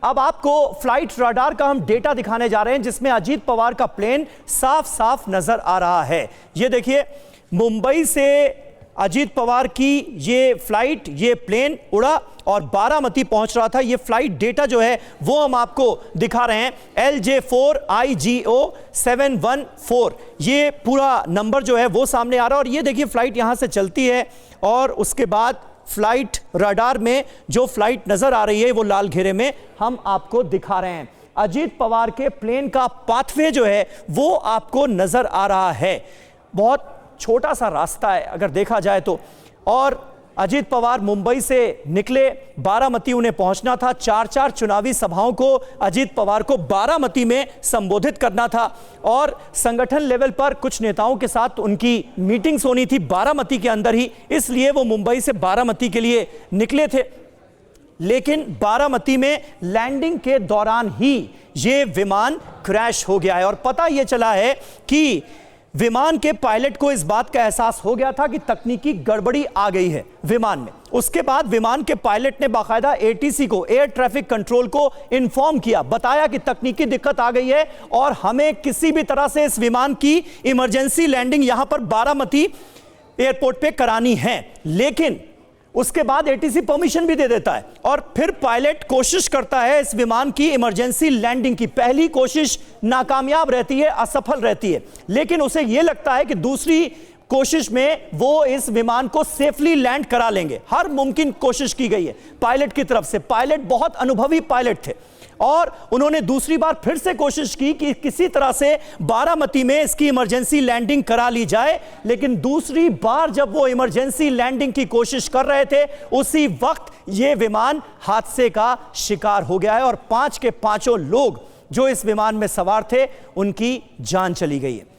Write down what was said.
अब आपको flight radar का हम डेटा दिखाने जा रहे हैं जिसमें अजीत पवार का प्लेन साफ साफ नजर आ रहा है। ये देखिए, मुंबई से अजीत पवार की ये फ्लाइट, ये प्लेन उड़ा और बारामती पहुंच रहा था। ये फ्लाइट डेटा जो है वो हम आपको दिखा रहे हैं, LJ4IGO 714, ये पूरा नंबर जो है वो सामने आ रहा है। और ये देखिए, फ्लाइट यहां से चलती है और उसके बाद फ्लाइट रडार में जो फ्लाइट नजर आ रही है वो लाल घेरे में हम आपको दिखा रहे हैं। अजीत पवार के प्लेन का पाथवे जो है वो आपको नजर आ रहा है। बहुत छोटा सा रास्ता है अगर देखा जाए तो। और अजीत पवार मुंबई से निकले, बारामती उन्हें पहुंचना था। 4 चुनावी सभाओं को अजीत पवार को बारामती में संबोधित करना था और संगठन लेवल पर कुछ नेताओं के साथ उनकी मीटिंग्स होनी थी बारामती के अंदर ही, इसलिए वो मुंबई से बारामती के लिए निकले थे। लेकिन बारामती में लैंडिंग के दौरान ही ये विमान क्रैश हो गया है और पता यह चला है कि विमान के पायलट को इस बात का एहसास हो गया था कि तकनीकी गड़बड़ी आ गई है विमान में। उसके बाद विमान के पायलट ने बाकायदा ATC को, एयर ट्रैफिक कंट्रोल को इन्फॉर्म किया, बताया कि तकनीकी दिक्कत आ गई है और हमें किसी भी तरह से इस विमान की इमरजेंसी लैंडिंग यहां पर बारामती एयरपोर्ट पे करानी है। लेकिन उसके बाद ATC परमिशन भी दे देता है और फिर पायलट कोशिश करता है इस विमान की इमरजेंसी लैंडिंग की। पहली कोशिश नाकामयाब रहती है, असफल रहती है, लेकिन उसे यह लगता है कि दूसरी कोशिश में वो इस विमान को सेफली लैंड करा लेंगे। हर मुमकिन कोशिश की गई है पायलट की तरफ से। पायलट बहुत अनुभवी पायलट थे और उन्होंने दूसरी बार फिर से कोशिश की कि किसी तरह से बारामती में इसकी इमरजेंसी लैंडिंग करा ली जाए। लेकिन दूसरी बार जब वो इमरजेंसी लैंडिंग की कोशिश कर रहे थे, उसी वक्त ये विमान हादसे का शिकार हो गया है और 5 के 5 लोग जो इस विमान में सवार थे उनकी जान चली गई है।